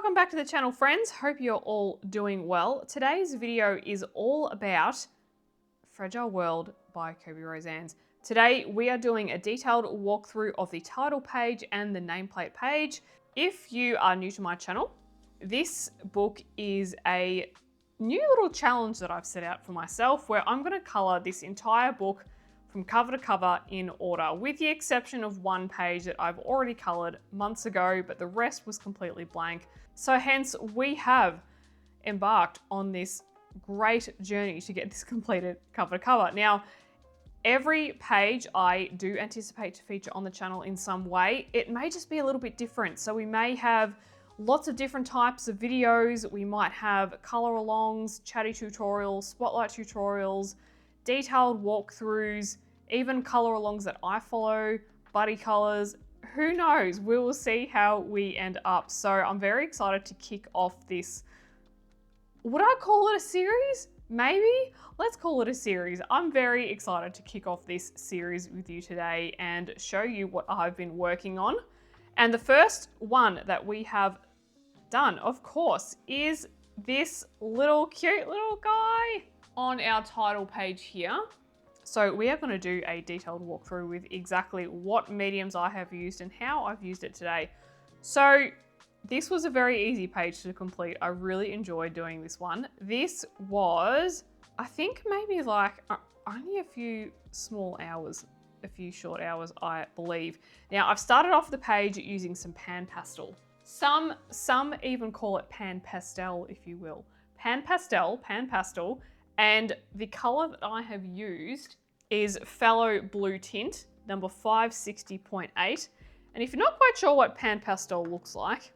Welcome back to the channel, friends. Hope you're all doing well. Today's video is all about Fragile World by Kerby Rosanes. Today we are doing a detailed walkthrough of the title page and the nameplate page. If you are new to my channel, this book is a new little challenge that I've set out for myself where I'm going to colour this entire book from cover to cover in order, with the exception of one page that I've already coloured months ago, but the rest was completely blank. So hence we have embarked on this great journey to get this completed cover to cover. Now, every page I do anticipate to feature on the channel in some way. It may just be a little bit different. So we may have lots of different types of videos. We might have color alongs, chatty tutorials, spotlight tutorials, detailed walkthroughs, even color alongs that I follow, buddy colors. Who knows? We will see how we end up. So I'm very excited to kick off this. Would I call it a series? Maybe. Let's call it a series. I'm very excited to kick off this series with you today and show you what I've been working on. And the first one that we have done, of course, is this little cute little guy on our title page here. So we are going to do a detailed walkthrough with exactly what mediums I have used and how I've used it today. So this was a very easy page to complete. I really enjoyed doing this one. This was, I think, maybe like only a few small hours, a few short hours, I believe. Now I've started off the page using some PanPastel. Some even call it PanPastel, if you will. PanPastel. And the color that I have used is Phthalo Blue Tint, number 560.8. And if you're not quite sure what PanPastel looks like,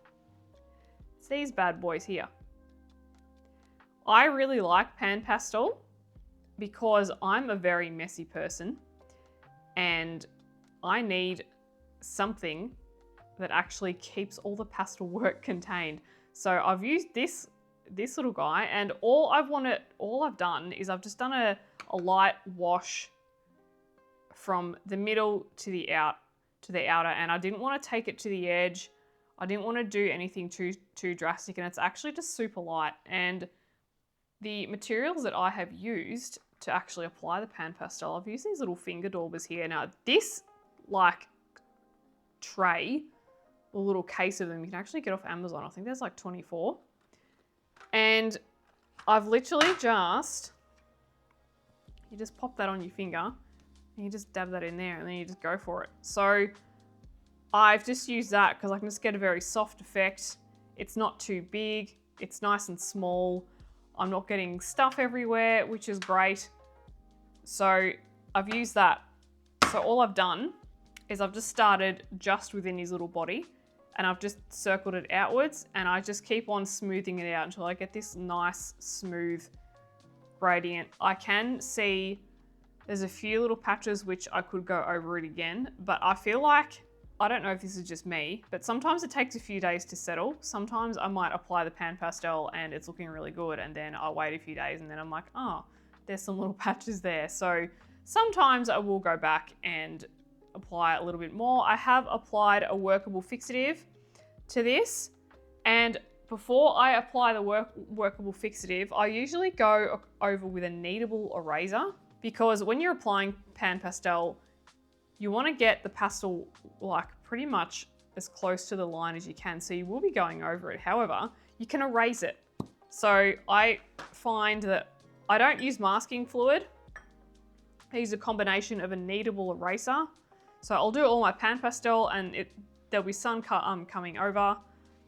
it's these bad boys here. I really like PanPastel because I'm a very messy person and I need something that actually keeps all the pastel work contained. So I've used this little guy, and all I've done is I've just done a light wash from the middle to the outer, and I didn't want to take it to the edge. I didn't want to do anything too drastic, and it's actually just super light. And the materials that I have used to actually apply the PanPastel, I've used these little finger daubers here. Now this like tray, a little case of them, you can actually get off Amazon. I think there's like 24. And I've literally you just pop that on your finger and you just dab that in there and then you just go for it. So I've just used that because I can just get a very soft effect. It's not too big. It's nice and small. I'm not getting stuff everywhere, which is great. So I've used that. So all I've done is I've just started just within his little body, and I've just circled it outwards, and I just keep on smoothing it out until I get this nice, smooth gradient. I can see there's a few little patches which I could go over it again, but I feel like, I don't know if this is just me, but sometimes it takes a few days to settle. Sometimes I might apply the PanPastel and it's looking really good, and then I'll wait a few days and then I'm like, oh, there's some little patches there. So sometimes I will go back and apply a little bit more. I have applied a workable fixative to this, and before I apply the workable fixative, I usually go over with a kneadable eraser, because when you're applying PanPastel, you want to get the pastel like pretty much as close to the line as you can, so you will be going over it. However, you can erase it. So I find that I don't use masking fluid. I use a combination of a kneadable eraser. So I'll do all my PanPastel and there'll be sun coming over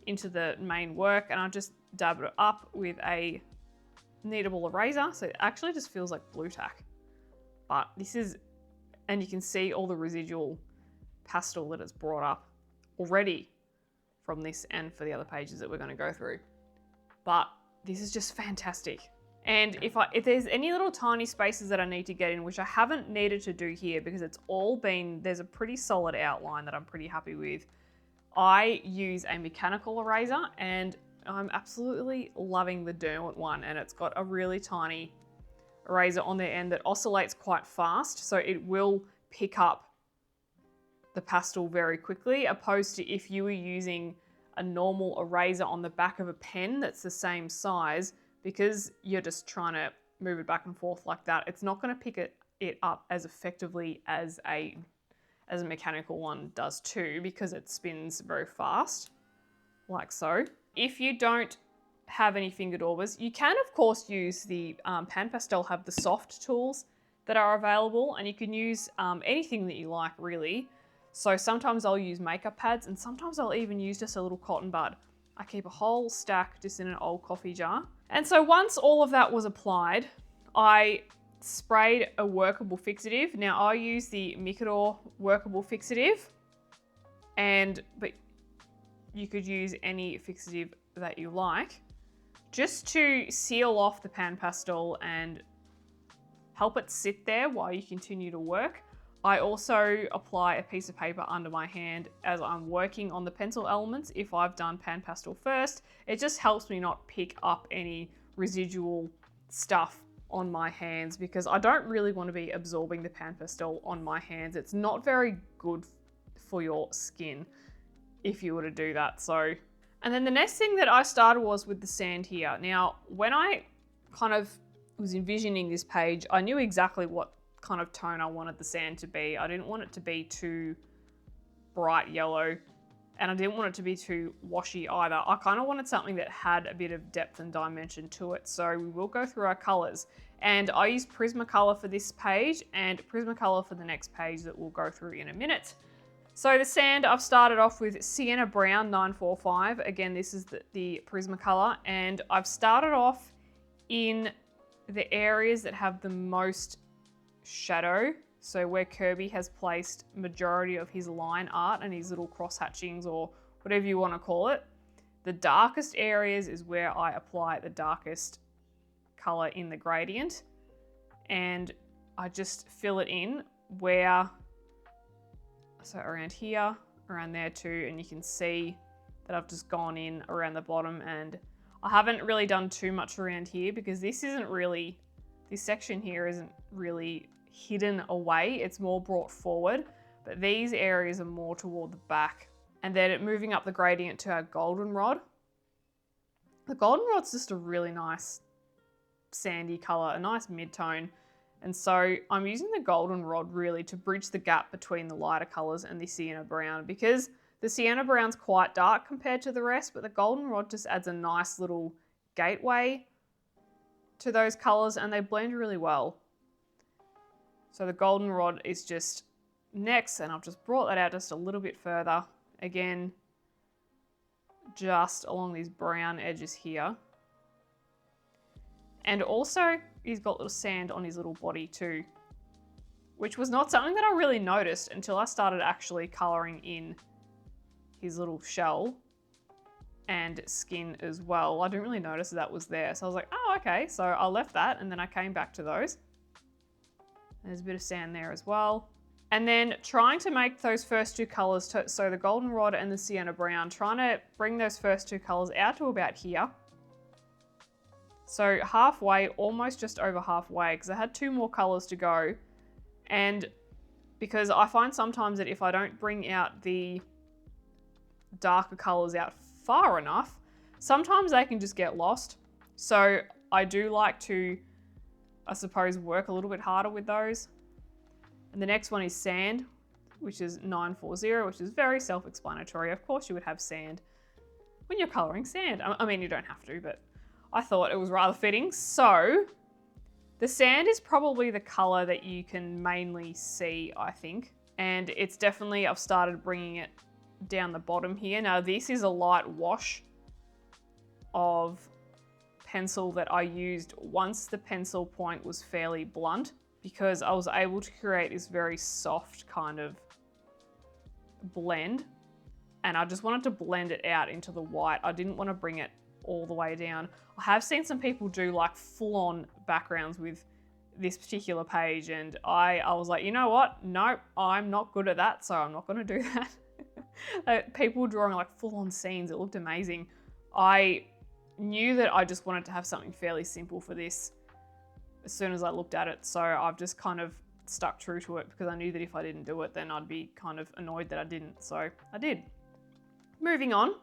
into the main work, and I'll just dab it up with a kneadable eraser. So it actually just feels like blue tack. But this is, and you can see all the residual pastel that it's brought up already from this and for the other pages that we're going to go through. But this is just fantastic. And if there's any little tiny spaces that I need to get in, which I haven't needed to do here because it's all been, there's a pretty solid outline that I'm pretty happy with, I use a mechanical eraser, and I'm absolutely loving the Derwent one, and it's got a really tiny eraser on the end that oscillates quite fast, so it will pick up the pastel very quickly, opposed to if you were using a normal eraser on the back of a pen that's the same size, because you're just trying to move it back and forth like that, it's not going to pick it up as effectively as a mechanical one does too, because it spins very fast, like so. If you don't have any finger daubers, you can of course use the PanPastel have the soft tools that are available, and you can use anything that you like really. So sometimes I'll use makeup pads, and sometimes I'll even use just a little cotton bud. I keep a whole stack just in an old coffee jar. And so once all of that was applied, I sprayed a workable fixative. Now I use the Micador workable fixative, but you could use any fixative that you like, just to seal off the PanPastel and help it sit there while you continue to work. I also apply a piece of paper under my hand as I'm working on the pencil elements. If I've done PanPastel first, it just helps me not pick up any residual stuff on my hands, because I don't really want to be absorbing the PanPastel on my hands. It's not very good for your skin if you were to do that. So, and then the next thing that I started was with the sand here. Now, when I kind of was envisioning this page, I knew exactly what kind of tone I wanted the sand to be. I didn't want it to be too bright yellow, and I didn't want it to be too washy either. I kind of wanted something that had a bit of depth and dimension to it. So we will go through our colors, and I used Prismacolor for this page and Prismacolor for the next page that we'll go through in a minute. So the sand, I've started off with Sienna Brown 945. Again, this is the Prismacolor, and I've started off in the areas that have the most shadow. So where Kerby has placed majority of his line art and his little cross hatchings, or whatever you want to call it. The darkest areas is where I apply the darkest color in the gradient, and I just fill it in so around here, around there too, and you can see that I've just gone in around the bottom, and I haven't really done too much around here because this section here isn't really hidden away, it's more brought forward, but these areas are more toward the back. And then moving up the gradient to our goldenrod. The goldenrod's just a really nice sandy color, a nice mid-tone. And so I'm using the goldenrod really to bridge the gap between the lighter colors and the sienna brown, because the sienna brown's quite dark compared to the rest, but the goldenrod just adds a nice little gateway to those colors, and they blend really well. So the goldenrod is just next, and I've just brought that out just a little bit further. Again, just along these brown edges here. And also, he's got little sand on his little body too, which was not something that I really noticed until I started actually colouring in his little shell and skin as well. I didn't really notice that was there. So I was like, oh, okay. So I left that, and then I came back to those. There's a bit of sand there as well. And then trying to make those first two colors, so the goldenrod and the sienna brown, trying to bring those first two colors out to about here. So halfway, almost just over halfway, because I had two more colors to go. And because I find sometimes that if I don't bring out the darker colors out far enough, sometimes they can just get lost. So I do like to, I suppose, work a little bit harder with those. And the next one is sand, which is 940, which is very self-explanatory. Of course you would have sand when you're colouring sand. I mean, you don't have to, but I thought it was rather fitting. So the sand is probably the colour that you can mainly see, I think. And it's definitely, I've started bringing it down the bottom here. Now this is a light wash of pencil that I used once the pencil point was fairly blunt, because I was able to create this very soft kind of blend, and I just wanted to blend it out into the white. I didn't want to bring it all the way down. I have seen some people do like full-on backgrounds with this particular page, and I was like, you know what? Nope, I'm not good at that, so I'm not going to do that. People drawing like full-on scenes, it looked amazing. I knew that I just wanted to have something fairly simple for this as soon as I looked at it, so I've just kind of stuck true to it, because I knew that if I didn't do it, then I'd be kind of annoyed that I didn't, so I did. Moving on.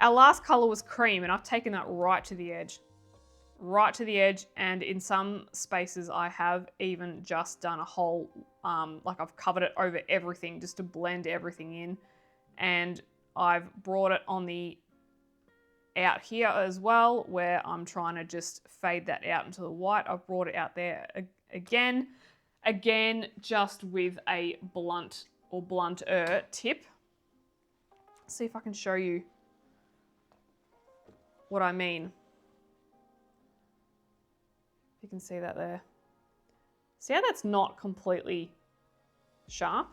Our last color was cream, and I've taken that right to the edge. Right to the edge, and in some spaces I have even just done a whole, like I've covered it over everything just to blend everything in. And I've brought it on the out here as well, where I'm trying to just fade that out into the white. I've brought it out there again, just with a blunt or blunter tip. Let's see if I can show you what I mean. You can see that there. See how that's not completely sharp?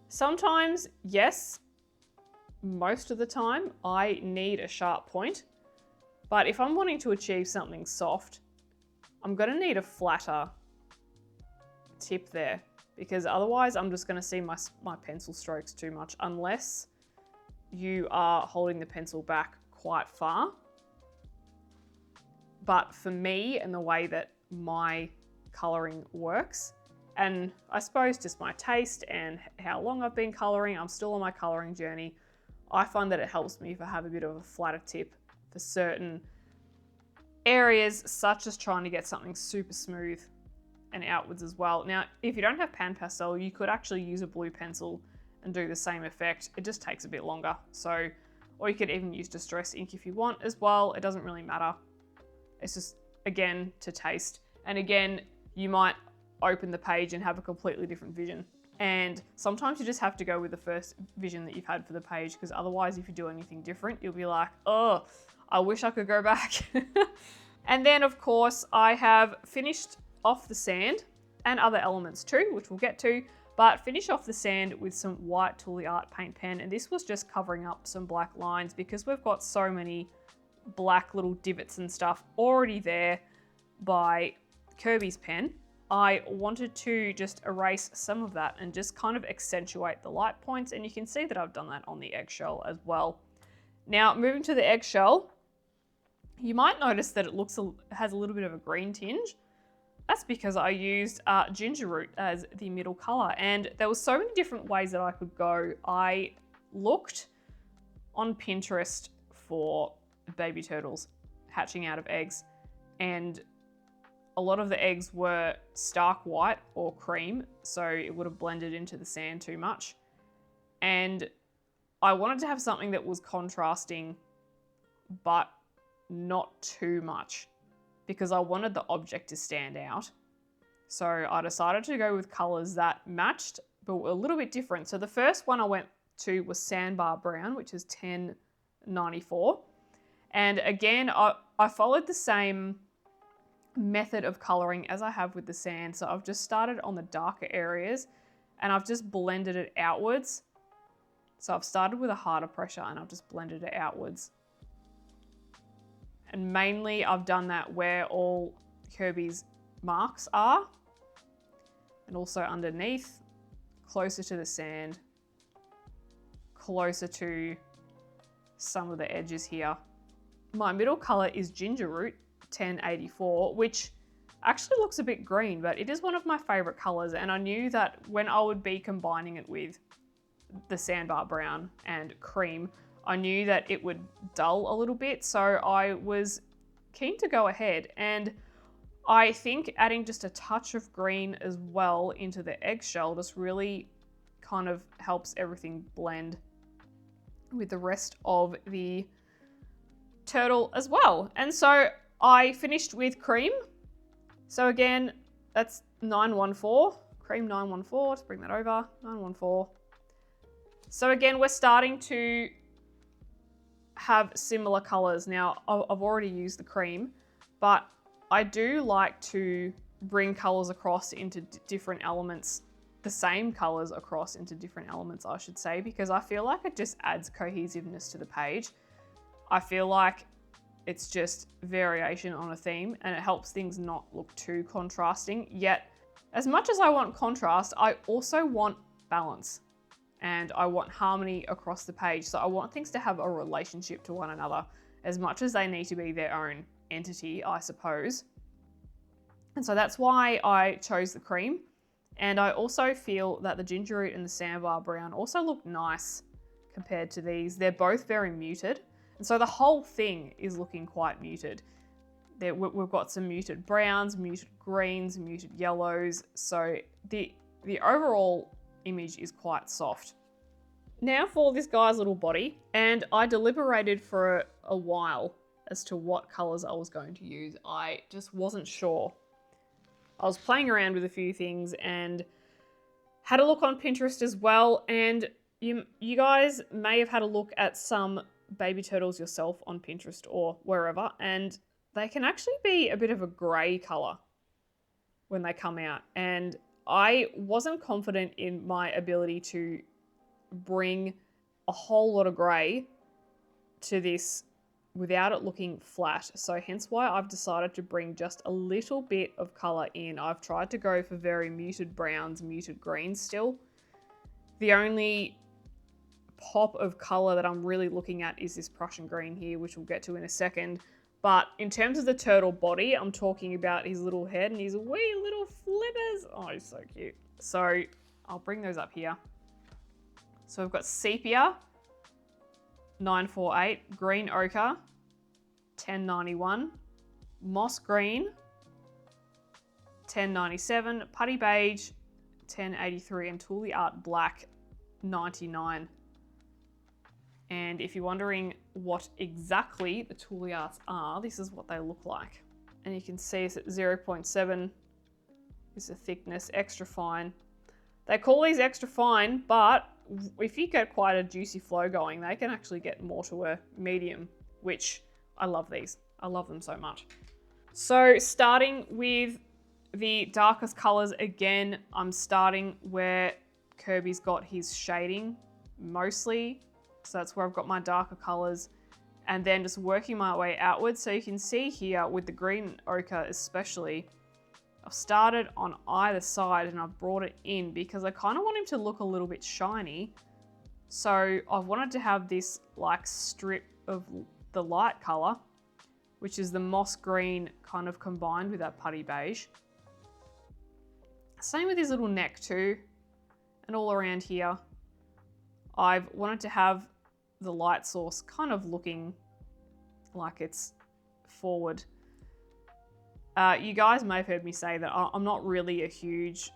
Sometimes, yes, most of the time, I need a sharp point. But if I'm wanting to achieve something soft, I'm going to need a flatter tip there, because otherwise I'm just going to see my pencil strokes too much, unless you are holding the pencil back quite far. But for me and the way that my colouring works, and I suppose just my taste and how long I've been colouring, I'm still on my colouring journey, I find that it helps me if I have a bit of a flatter tip for certain areas, such as trying to get something super smooth and outwards as well. Now, if you don't have PanPastel, you could actually use a blue pencil and do the same effect. It just takes a bit longer. So, or you could even use distress ink if you want as well. It doesn't really matter. It's just, again, to taste. And again, you might open the page and have a completely different vision. And sometimes you just have to go with the first vision that you've had for the page, because otherwise if you do anything different, you'll be like, oh, I wish I could go back. And then of course I have finished off the sand and other elements too, which we'll get to, but finish off the sand with some white Tooliart paint pen. And this was just covering up some black lines because we've got so many black little divots and stuff already there by Kerby's pen. I wanted to just erase some of that and just kind of accentuate the light points, and you can see that I've done that on the eggshell as well. Now, moving to the eggshell, you might notice that it has a little bit of a green tinge. That's because I used ginger root as the middle color, and there were so many different ways that I could go. I looked on Pinterest for baby turtles hatching out of eggs, and a lot of the eggs were stark white or cream, so it would have blended into the sand too much. And I wanted to have something that was contrasting, but not too much, because I wanted the object to stand out. So I decided to go with colors that matched, but were a little bit different. So the first one I went to was Sandbar Brown, which is 1094. And again, I followed the same method of coloring as I have with the sand. So I've just started on the darker areas and I've just blended it outwards. So I've started with a harder pressure and I've just blended it outwards. And mainly I've done that where all Kerby's marks are, and also underneath, closer to the sand, closer to some of the edges here. My middle color is Ginger Root 1084, which actually looks a bit green, but it is one of my favorite colors. And I knew that when I would be combining it with the Sandbar Brown and cream, I knew that it would dull a little bit. So I was keen to go ahead, and I think adding just a touch of green as well into the eggshell just really kind of helps everything blend with the rest of the turtle as well. And so I finished with cream. So again, that's 914, cream 914, let's bring that over, 914. So again, we're starting to have similar colors. Now, I've already used the cream, but I do like to bring colors across into different elements, the same colors across into different elements, I should say, because I feel like it just adds cohesiveness to the page. I feel like it's just variation on a theme, and it helps things not look too contrasting. Yet, as much as I want contrast, I also want balance and I want harmony across the page. So I want things to have a relationship to one another as much as they need to be their own entity, I suppose. And so that's why I chose the cream. And I also feel that the Ginger Root and the Sandbar Brown also look nice compared to these. They're both very muted. And so the whole thing is looking quite muted. We've got some muted browns, muted greens, muted yellows. So the overall image is quite soft. Now for this guy's little body, and I deliberated for a while as to what colors I was going to use. I just wasn't sure. I was playing around with a few things and had a look on Pinterest as well, and you guys may have had a look at some baby turtles yourself on Pinterest or wherever, and they can actually be a bit of a grey colour when they come out, and I wasn't confident in my ability to bring a whole lot of grey to this without it looking flat. So hence why I've decided to bring just a little bit of colour in. I've tried to go for very muted browns, muted greens still. The only pop of colour that I'm really looking at is this Prussian green here, which we'll get to in a second. But in terms of the turtle body, I'm talking about his little head and his wee little flippers. Oh, he's so cute. So I'll bring those up here. So we've got sepia, 948, green ochre, 1091, moss green, 1097, putty beige, 1083, and Tooliart black, 99. And if you're wondering what exactly the Tooliarts are, this is what they look like. And you can see it's at 0.7 is the thickness, extra fine. They call these extra fine, but if you get quite a juicy flow going, they can actually get more to a medium, which I love these. I love them so much. So starting with the darkest colors, again, I'm starting where Kerby's got his shading mostly. So that's where I've got my darker colors, and then just working my way outwards. So you can see here with the green ochre especially, I've started on either side and I've brought it in because I kind of want him to look a little bit shiny. So I've wanted to have this like strip of the light color, which is the moss green kind of combined with that putty beige. Same with his little neck too, and all around here. I've wanted to have the light source kind of looking like it's forward. You guys may have heard me say that I'm not really a huge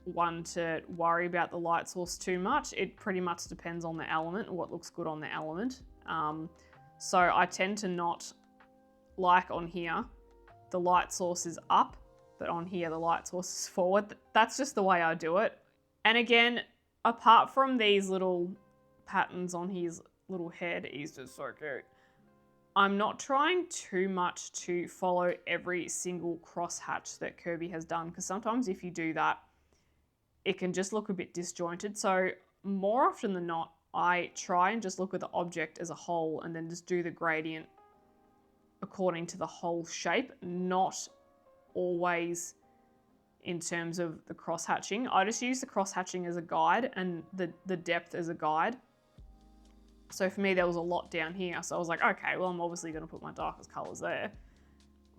one to worry about the light source too much. It pretty much depends on the element and what looks good on the element. So I tend to not like on here, the light source is up, but on here, the light source is forward. That's just the way I do it. And again, apart from these little patterns on his little head, he's just so cute. I'm not trying too much to follow every single crosshatch that Kerby has done, because sometimes if you do that, it can just look a bit disjointed. So more often than not, I try and just look at the object as a whole and then just do the gradient according to the whole shape, not always in terms of the cross-hatching. I just use the cross-hatching as a guide and the depth as a guide. So for me, there was a lot down here. So I was like, okay, well, I'm obviously going to put my darkest colors there.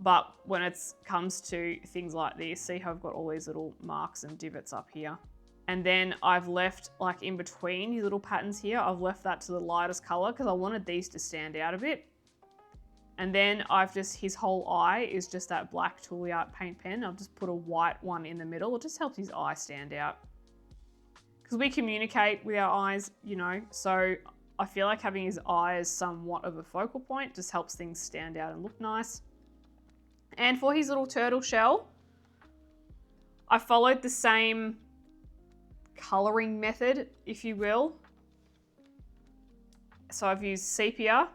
But when it comes to things like this, see how I've got all these little marks and divots up here. And then I've left, like in between these little patterns here, I've left that to the lightest color because I wanted these to stand out a bit. And then I've just, his whole eye is just that black Tooliart paint pen. I've just put a white one in the middle. It just helps his eye stand out. Because we communicate with our eyes, you know, so I feel like having his eye as somewhat of a focal point just helps things stand out and look nice. And for his little turtle shell, I followed the same coloring method, if you will. So I've used sepia,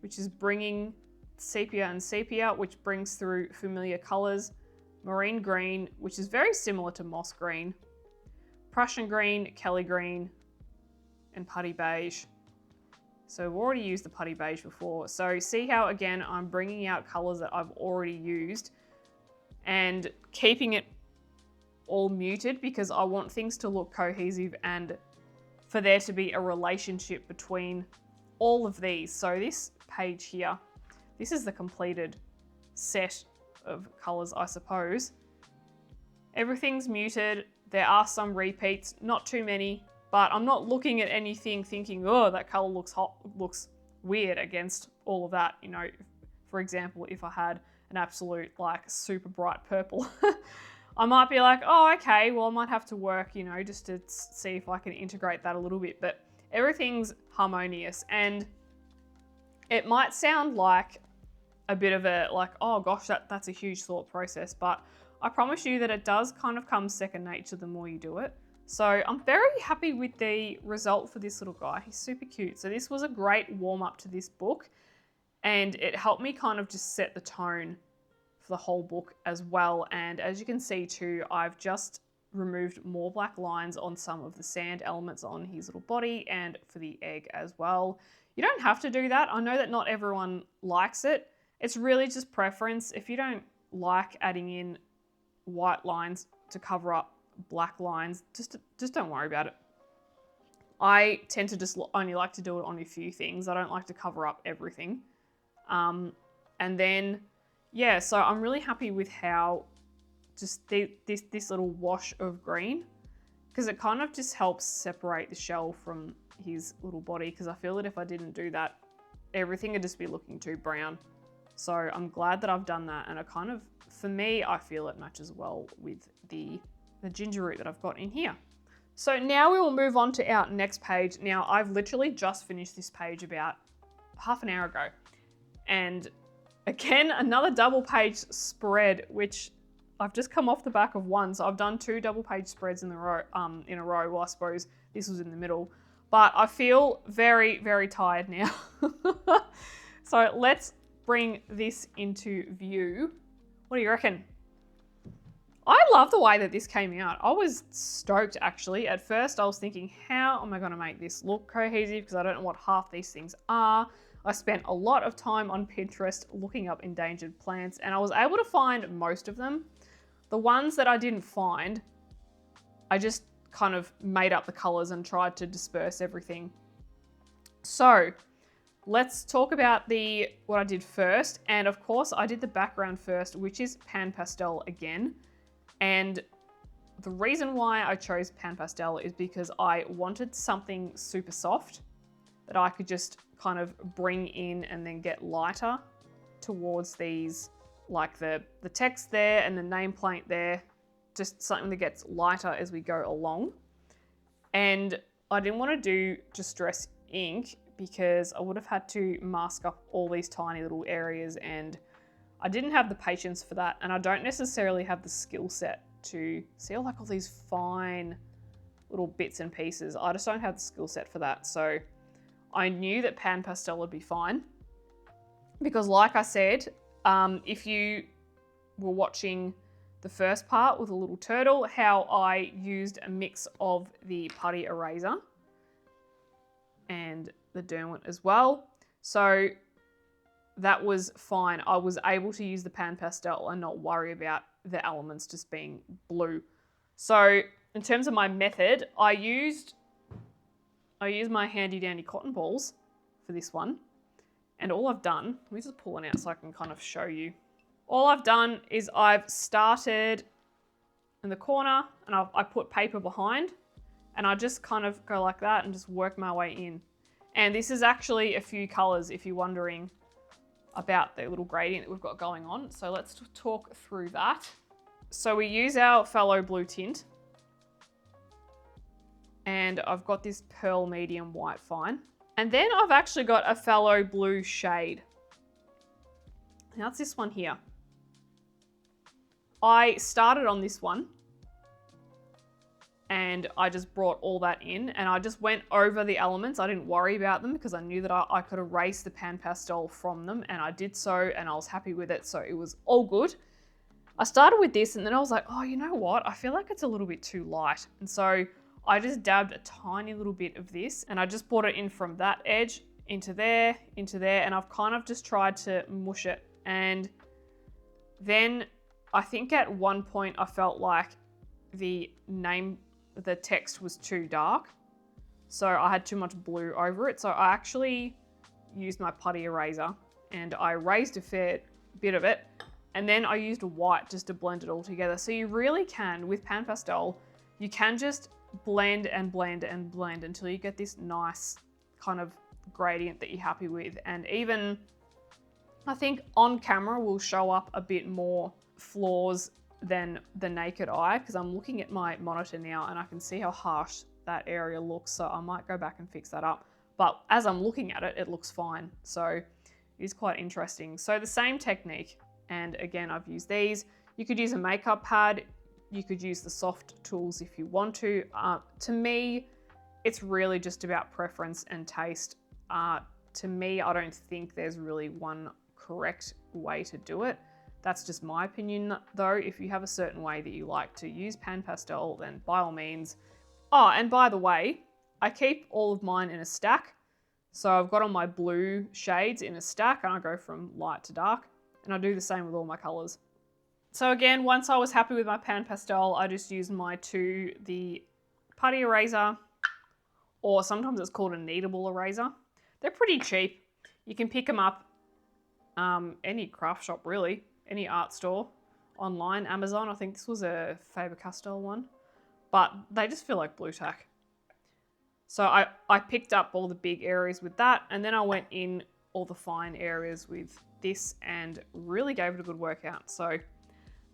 which is bringing sepia and sepia, which brings through familiar colors. Marine green, which is very similar to moss green. Prussian green, Kelly green, and putty beige. So we've already used the putty beige before. So see how, again, I'm bringing out colors that I've already used and keeping it all muted because I want things to look cohesive and for there to be a relationship between all of these. So this page here, this is the completed set of colors, I suppose. Everything's muted. There are some repeats, not too many, but I'm not looking at anything thinking, oh, that color looks hot, looks weird against all of that. You know, for example, if I had an absolute like super bright purple, I might be like, oh, okay, well, I might have to work, you know, just to see if I can integrate that a little bit. But everything's harmonious, and it might sound like a bit of a like, oh gosh, that's a huge thought process, but I promise you that it does kind of come second nature the more you do it. So I'm very happy with the result for this little guy. He's super cute. So this was a great warm up to this book, and it helped me kind of just set the tone for the whole book as well. And as you can see too, I've just removed more black lines on some of the sand elements on his little body and for the egg as well. You don't have to do that. I know that not everyone likes it. It's really just preference. If you don't like adding in white lines to cover up black lines, just don't worry about it. I tend to just only like to do it on a few things. I don't like to cover up everything. And then, yeah, so I'm really happy with how just this little wash of green, because it kind of just helps separate the shell from his little body, because I feel that if I didn't do that, everything would just be looking too brown. So I'm glad that I've done that, and it kind of, for me, I feel it matches well with the ginger root that I've got in here. So now we will move on to our next page. Now I've literally just finished this page about half an hour ago. And again, another double page spread, which I've just come off the back of one. So I've done 2 double page spreads in a row. Well, I suppose this was in the middle, but I feel very, very tired now. So let's bring this into view. What do you reckon? I love the way that this came out. I was stoked actually. At first I was thinking, how am I going to make this look cohesive? Because I don't know what half these things are. I spent a lot of time on Pinterest looking up endangered plants, and I was able to find most of them. The ones that I didn't find, I just kind of made up the colors and tried to disperse everything. So let's talk about what I did first. And of course I did the background first, which is PanPastel again. And the reason why I chose PanPastel is because I wanted something super soft that I could just kind of bring in and then get lighter towards these, like the text there and the nameplate there, just something that gets lighter as we go along. And I didn't want to do Distress ink because I would have had to mask up all these tiny little areas, and I didn't have the patience for that, and I don't necessarily have the skill set to see all these fine little bits and pieces. I just don't have the skill set for that. So I knew that PanPastel would be fine because, like I said, if you were watching the first part with a little turtle, how I used a mix of the putty eraser and the Derwent as well. So that was fine. I was able to use the PanPastel and not worry about the elements just being blue. So in terms of my method, I used my handy dandy cotton balls for this one. And all I've done, let me just pull it out so I can kind of show you. All I've done is I've started in the corner and I put paper behind, and I just kind of go like that and just work my way in. And this is actually a few colors if you're wondering about the little gradient that we've got going on. So let's talk through that. So we use our Phthalo blue tint, and I've got this pearl medium white fine. And then I've actually got a Phthalo blue shade. Now it's this one here. I started on this one and I just brought all that in, and I just went over the elements. I didn't worry about them because I knew that I could erase the PanPastel from them, and I did so, and I was happy with it. So it was all good. I started with this, and then I was like, oh, you know what? I feel like it's a little bit too light. And so I just dabbed a tiny little bit of this, and I just brought it in from that edge into there, and I've kind of just tried to mush it. And then I think at one point I felt like the text was too dark, so I had too much blue over it. So I actually used my putty eraser and I erased a fair bit of it, and then I used a white just to blend it all together. So you really can, with PanPastel, you can just blend and blend and blend until you get this nice kind of gradient that you're happy with. And even, I think on camera will show up a bit more flaws than the naked eye, because I'm looking at my monitor now and I can see how harsh that area looks. So I might go back and fix that up. But as I'm looking at it, it looks fine. So it is quite interesting. So the same technique. And again, I've used these. You could use a makeup pad. You could use the soft tools if you want to. To me, it's really just about preference and taste. To me, I don't think there's really one correct way to do it. That's just my opinion though. If you have a certain way that you like to use PanPastel, then by all means. Oh, and by the way, I keep all of mine in a stack. So I've got all my blue shades in a stack and I go from light to dark. And I do the same with all my colors. So again, once I was happy with my PanPastel, I just used the putty eraser, or sometimes it's called a kneadable eraser. They're pretty cheap. You can pick them up any craft shop really, any art store, online, Amazon. I think this was a Faber-Castell one, but they just feel like blue tack. So I picked up all the big areas with that, and then I went in all the fine areas with this and really gave it a good workout. So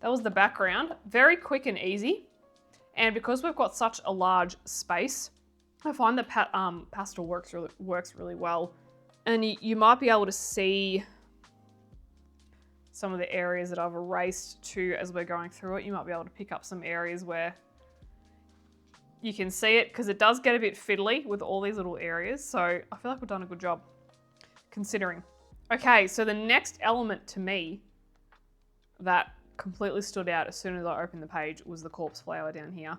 that was the background. Very quick and easy. And because we've got such a large space, I find that pastel works really well. And you might be able to see some of the areas that I've erased too as we're going through it. You might be able to pick up some areas where you can see it, because it does get a bit fiddly with all these little areas. So I feel like we've done a good job considering. Okay, so the next element to me that completely stood out as soon as I opened the page was the corpse flower down here.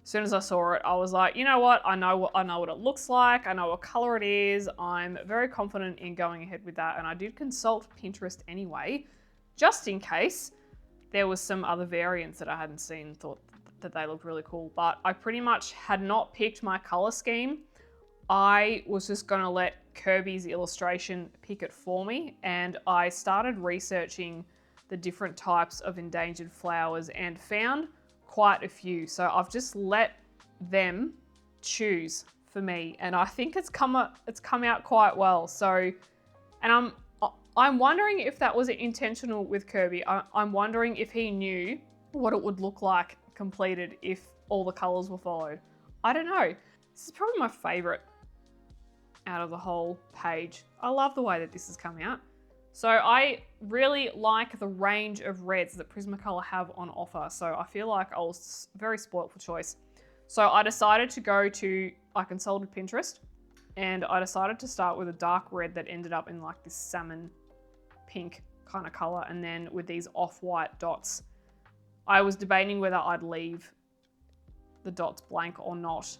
As soon as I saw it, I was like, you know what? I know what it looks like. I know what color it is. I'm very confident in going ahead with that. And I did consult Pinterest anyway, just in case there was some other variants that I hadn't seen, thought that they looked really cool. But I pretty much had not picked my color scheme. I was just gonna let Kerby's illustration pick it for me. And I started researching the different types of endangered flowers and found quite a few. So I've just let them choose for me, and I think it's come out quite well. So, and I'm wondering if that was intentional with Kerby. I'm wondering if he knew what it would look like completed if all the colors were followed. I don't know. This is probably my favorite out of the whole page. I love the way that this has come out. So I really like the range of reds that Prismacolor have on offer. So I feel like I was very spoilt for choice. So I decided I consulted Pinterest, and I decided to start with a dark red that ended up in like this salmon pink kind of color, and then with these off-white dots. I was debating whether I'd leave the dots blank or not,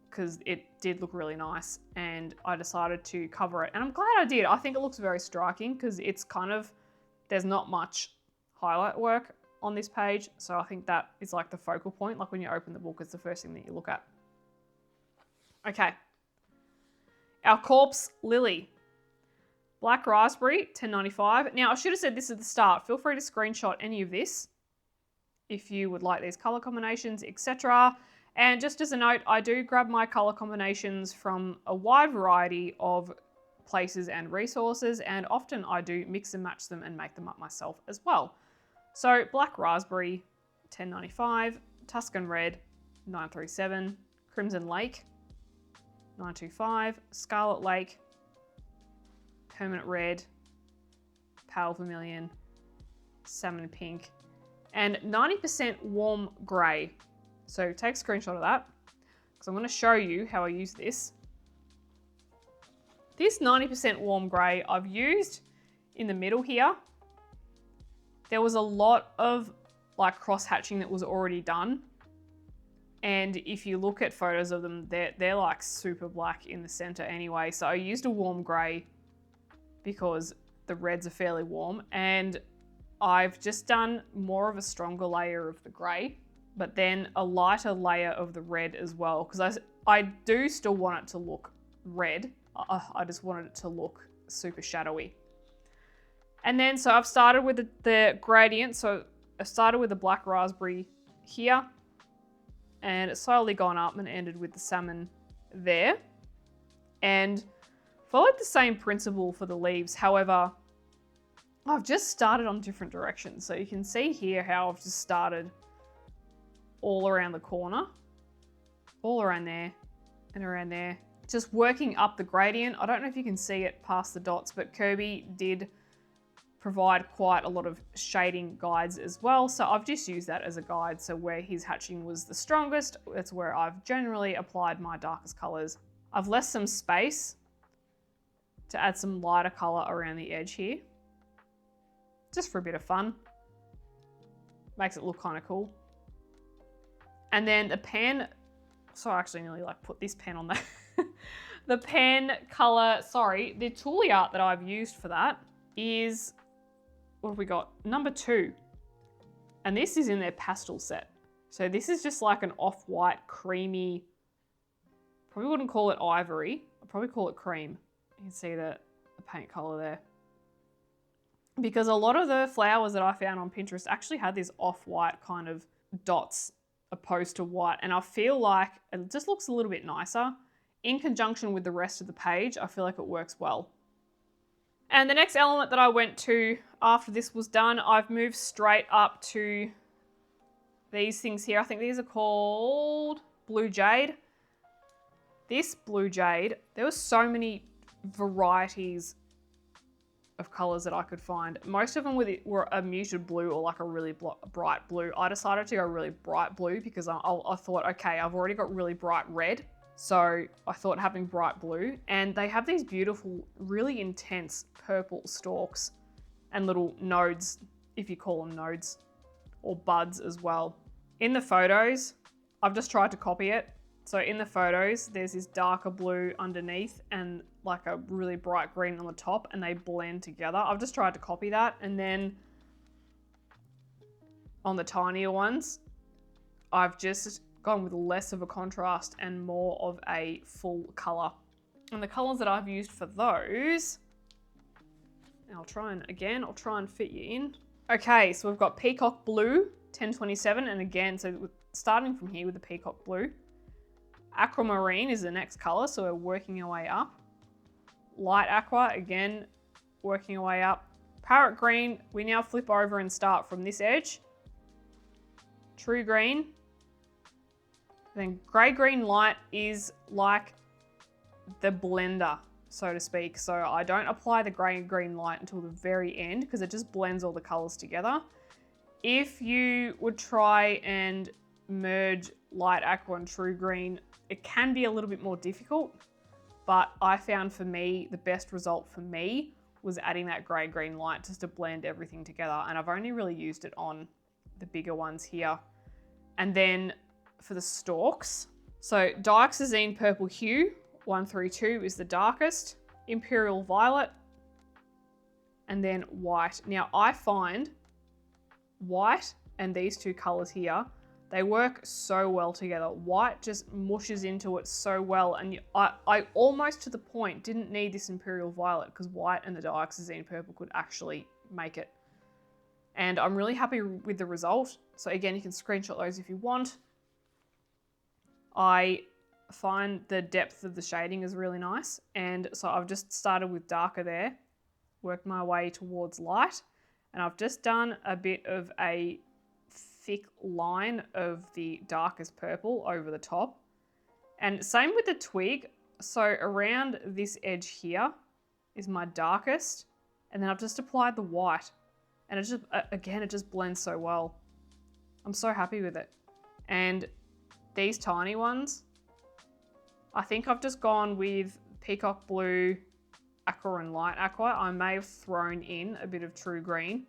because it did look really nice, and I decided to cover it, and I'm glad I did. I think it looks very striking because it's kind of, there's not much highlight work on this page, so I think that is like the focal point. Like when you open the book, it's the first thing that you look at. Okay, our corpse lily, black raspberry, $10.95. Now I should have said this at the start. Feel free to screenshot any of this if you would like these color combinations, etc. And just as a note, I do grab my color combinations from a wide variety of places and resources, and often I do mix and match them and make them up myself as well. So black raspberry, $10.95, Tuscan red, $9.37, crimson lake, $9.25, scarlet lake, permanent red, pale vermilion, salmon pink, and 90% warm grey. So take a screenshot of that, because I'm going to show you how I use this. This 90% warm grey I've used in the middle here. There was a lot of like cross hatching that was already done. And if you look at photos of them, they're like super black in the center anyway. So I used a warm grey because the reds are fairly warm, and I've just done more of a stronger layer of the grey, but then a lighter layer of the red as well, because I do still want it to look red. I just wanted it to look super shadowy. And then, so I've started with the gradient. So I started with the black raspberry here, and it's slowly gone up and ended with the salmon there. And followed the same principle for the leaves. However, I've just started on different directions. So you can see here how I've just started all around the corner, all around there and around there, just working up the gradient. I don't know if you can see it past the dots, but Kerby did provide quite a lot of shading guides as well. So I've just used that as a guide. So where his hatching was the strongest, that's where I've generally applied my darkest colors. I've left some space to add some lighter color around the edge here, just for a bit of fun. Makes it look kind of cool. And then the pan, so I actually nearly like put this pen on there. The pan color, sorry, the Tooliart that I've used for that is, what have we got? Number 2. And this is in their pastel set. So this is just like an off-white, creamy, probably wouldn't call it ivory. I'd probably call it cream. You can see the paint color there. Because a lot of the flowers that I found on Pinterest actually had this off-white kind of dots opposed to white. And I feel like it just looks a little bit nicer. In conjunction with the rest of the page, I feel like it works well. And the next element that I went to after this was done, I've moved straight up to these things here. I think these are called Blue Jade. This Blue Jade, there were so many varieties of colors that I could find. Most of them were a muted blue or like a really bright blue. I decided to go really bright blue because I thought, okay, I've already got really bright red. So I thought having bright blue, and they have these beautiful, really intense purple stalks and little nodes, if you call them nodes, or buds as well. In the photos, I've just tried to copy it. So in the photos, there's this darker blue underneath and like a really bright green on the top, and they blend together. I've just tried to copy that. And then on the tinier ones, I've just gone with less of a contrast and more of a full color. And the colors that I've used for those, I'll try and fit you in. Okay, so we've got Peacock Blue, 1027, and again, so starting from here with the Peacock Blue. Aquamarine is the next color, so we're working our way up. Light Aqua, again, working our way up. Parrot Green, we now flip over and start from this edge. True Green. Then Grey Green Light is like the blender, so to speak. So I don't apply the Grey Green Light until the very end because it just blends all the colors together. If you would try and merge Light Aqua and True Green, it can be a little bit more difficult, but I found for me, the best result for me was adding that Grey Green Light just to blend everything together. And I've only really used it on the bigger ones here. And then for the stalks, so Dioxazine Purple Hue 132 is the darkest, Imperial Violet, and then white. Now I find white and these two colors here, they work so well together. White just mushes into it so well, and I almost to the point didn't need this Imperial Violet because white and the Dioxazine Purple could actually make it. And I'm really happy with the result. So again, you can screenshot those if you want. I find the depth of the shading is really nice. And so I've just started with darker there, worked my way towards light. And I've just done a bit of a thick line of the darkest purple over the top. And same with the twig. So around this edge here is my darkest. And then I've just applied the white. And it just, again, it just blends so well. I'm so happy with it. And these tiny ones, I think I've just gone with Peacock Blue, Aqua and Light Aqua. I may have thrown in a bit of True Green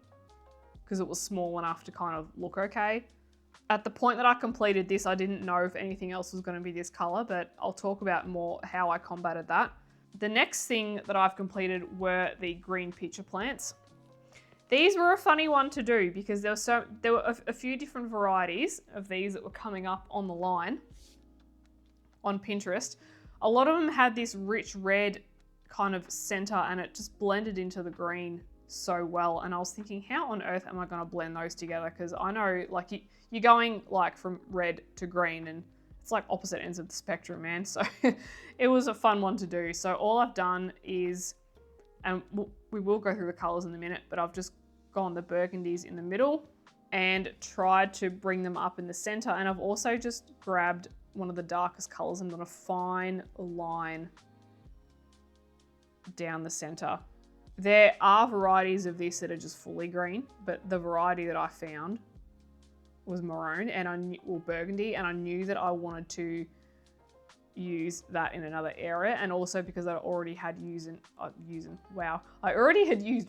because it was small enough to kind of look okay. At the point that I completed this, I didn't know if anything else was going to be this color, but I'll talk about more how I combated that. The next thing that I've completed were the green pitcher plants. These were a funny one to do because there were a few different varieties of these that were coming up on the line on Pinterest. A lot of them had this rich red kind of center and it just blended into the green so well. And I was thinking, how on earth am I going to blend those together? Because I know like you're going like from red to green and it's like opposite ends of the spectrum, man. So it was a fun one to do. So all I've done is, and we will go through the colors in a minute, but I've just gone the burgundies in the middle and tried to bring them up in the center. And I've also just grabbed one of the darkest colors and done a fine line down the center. There are varieties of this that are just fully green, but the variety that I found was maroon and burgundy, and I knew that I wanted to use that in another area, and also because I already had used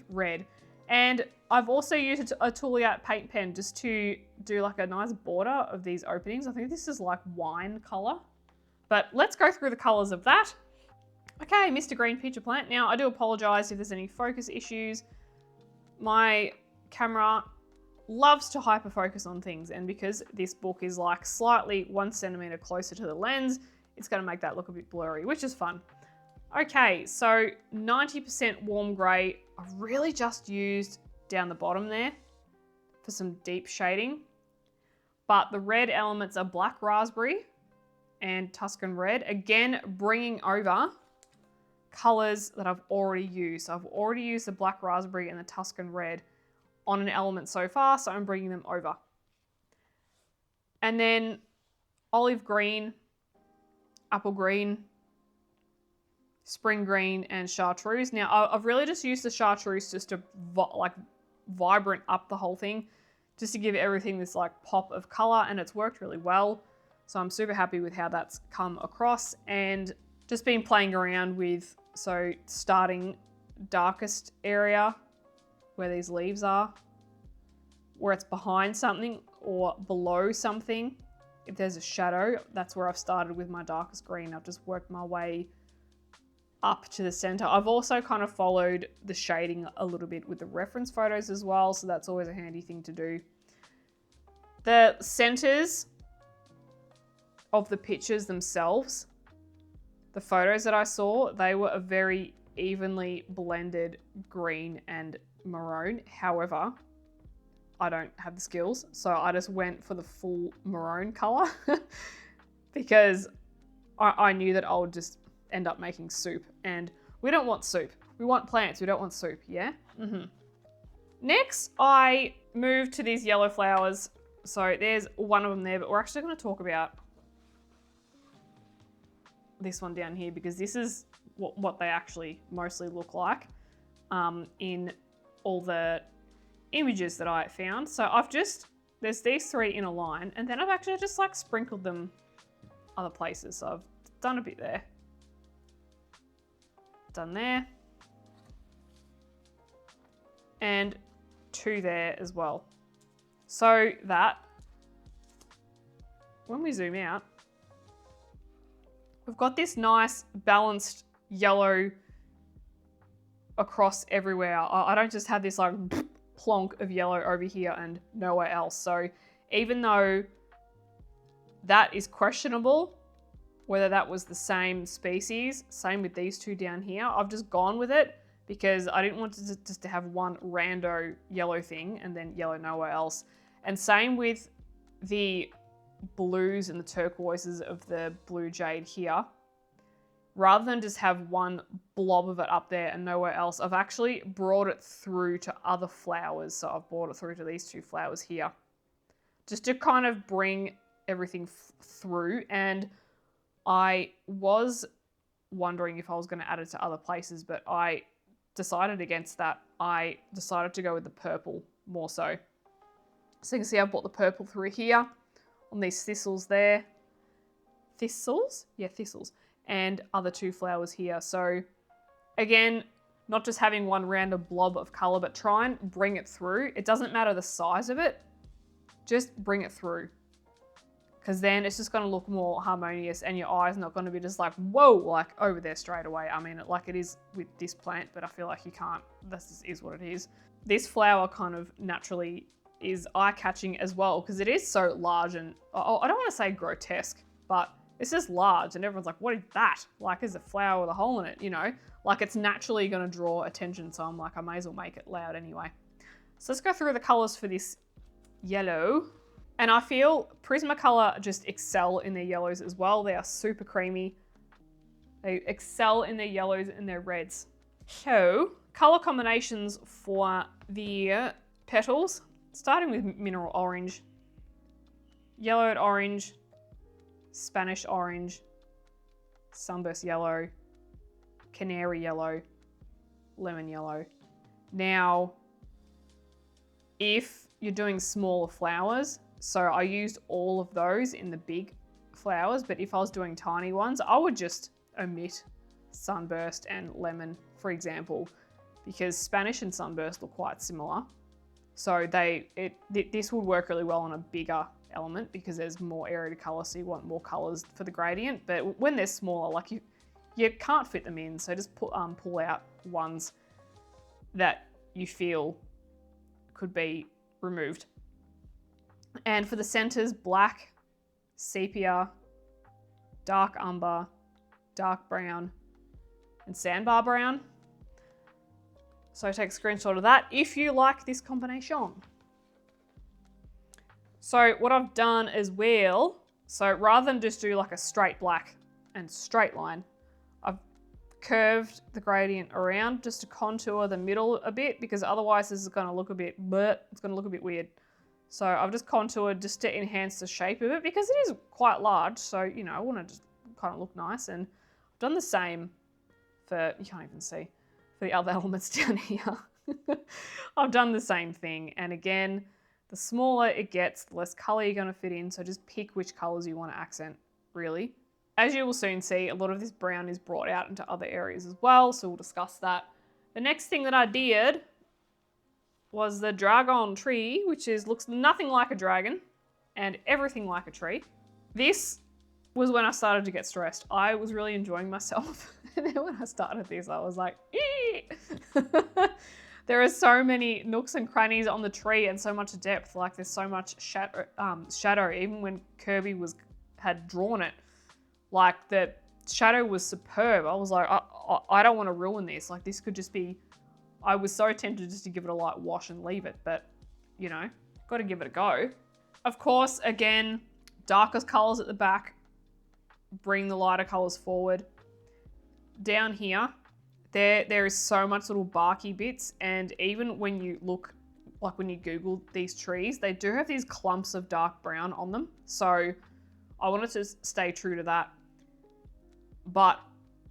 red, and I've also used a Tooliart paint pen just to do like a nice border of these openings. I think this is like wine color, but let's go through the colors of that. Okay, Mr. Green Peach Plant. Now, I do apologize if there's any focus issues. My camera loves to hyperfocus on things, and because this book is like slightly 1 centimeter closer to the lens, it's going to make that look a bit blurry, which is fun. Okay, so 90% warm gray. I've really just used down the bottom there for some deep shading, but the red elements are black raspberry and Tuscan red, again bringing over colors that I've already used. So I've already used the black raspberry and the Tuscan red on an element so far, so I'm bringing them over. And then olive green, apple green, spring green, and chartreuse. Now I've really just used the chartreuse just to vibrant up the whole thing, just to give everything this like pop of color, and it's worked really well. So I'm super happy with how that's come across, and just been playing around with, so starting darkest area where these leaves are, where it's behind something or below something. If there's a shadow, that's where I've started with my darkest green. I've just worked my way up to the center. I've also kind of followed the shading a little bit with the reference photos as well, so that's always a handy thing to do. The centers of the pictures themselves, the photos that I saw, they were a very evenly blended green and maroon. However, I don't have the skills, so I just went for the full maroon color because I knew that I would just end up making soup, and we don't want soup. We want plants, we don't want soup, yeah? Next, I moved to these yellow flowers. So there's one of them there, but we're actually going to talk about this one down here because this is what they actually mostly look like in all the images that I found. So there's these three in a line, and then I've actually just like sprinkled them other places. So I've done a bit there, done there, and two there as well. So that when we zoom out, we've got this nice balanced yellow across everywhere. I don't just have this like plonk of yellow over here and nowhere else. So even though that is questionable, whether that was the same species, same with these two down here, I've just gone with it because I didn't want to just to have one rando yellow thing and then yellow nowhere else. And same with the blues and the turquoises of the blue jade here. Rather than just have one blob of it up there and nowhere else, I've actually brought it through to other flowers. So I've brought it through to these two flowers here, just to kind of bring everything through. And I was wondering if I was going to add it to other places, but I decided against that. I decided to go with the purple more so. So you can see I've brought the purple through here on these thistles there. Thistles? Yeah, thistles. And other two flowers here. So again, not just having one random blob of color, but try and bring it through. It doesn't matter the size of it, just bring it through. Because then it's just going to look more harmonious and your eye's not going to be just like, whoa, like over there straight away. I mean, like it is with this plant, but I feel like you can't, this just is what it is. This flower kind of naturally is eye-catching as well because it is so large and, I don't want to say grotesque, but it's just large and everyone's like, what is that? Like, there's a flower with a hole in it, you know? Like, it's naturally going to draw attention, so I'm like, I may as well make it loud anyway. So let's go through the colors for this yellow. And I feel Prismacolor just excel in their yellows as well. They are super creamy. They excel in their yellows and their reds. So, color combinations for the petals, starting with mineral orange, yellowed orange, Spanish orange, sunburst yellow, canary yellow, lemon yellow. Now, if you're doing smaller flowers, so I used all of those in the big flowers, but if I was doing tiny ones, I would just omit sunburst and lemon, for example, because Spanish and sunburst look quite similar. So this would work really well on a bigger element because there's more area to color, so you want more colors for the gradient. But when they're smaller, like you can't fit them in, so just pull out ones that you feel could be removed. And for the centers, black, sepia, dark umber, dark brown, and sandbar brown. So take a screenshot of that if you like this combination. So what I've done as well, so rather than just do like a straight black and straight line, I've curved the gradient around just to contour the middle a bit, because otherwise this is going to look a bit, it's going to look a bit weird. So I've just contoured just to enhance the shape of it, because it is quite large. So, you know, I want to just kind of look nice. And I've done the same for, you can't even see, for the other elements down here. I've done the same thing. And again, the smaller it gets, the less color you're going to fit in. So just pick which colors you want to accent, really. As you will soon see, a lot of this brown is brought out into other areas as well. So we'll discuss that. The next thing that I did was the dragon tree, which looks nothing like a dragon and everything like a tree. This was when I started to get stressed. I was really enjoying myself. And then when I started this, I was like, there are so many nooks and crannies on the tree and so much depth. Like there's so much shadow. Even when Kerby had drawn it, like the shadow was superb. I was like, I don't want to ruin this. Like this could just be, I was so tempted just to give it a light wash and leave it, but you know, got to give it a go. Of course, again, darkest colors at the back, bring the lighter colors forward. Down here, there is so much little barky bits, and even when you look, like when you Google these trees, they do have these clumps of dark brown on them. So I wanted to stay true to that. But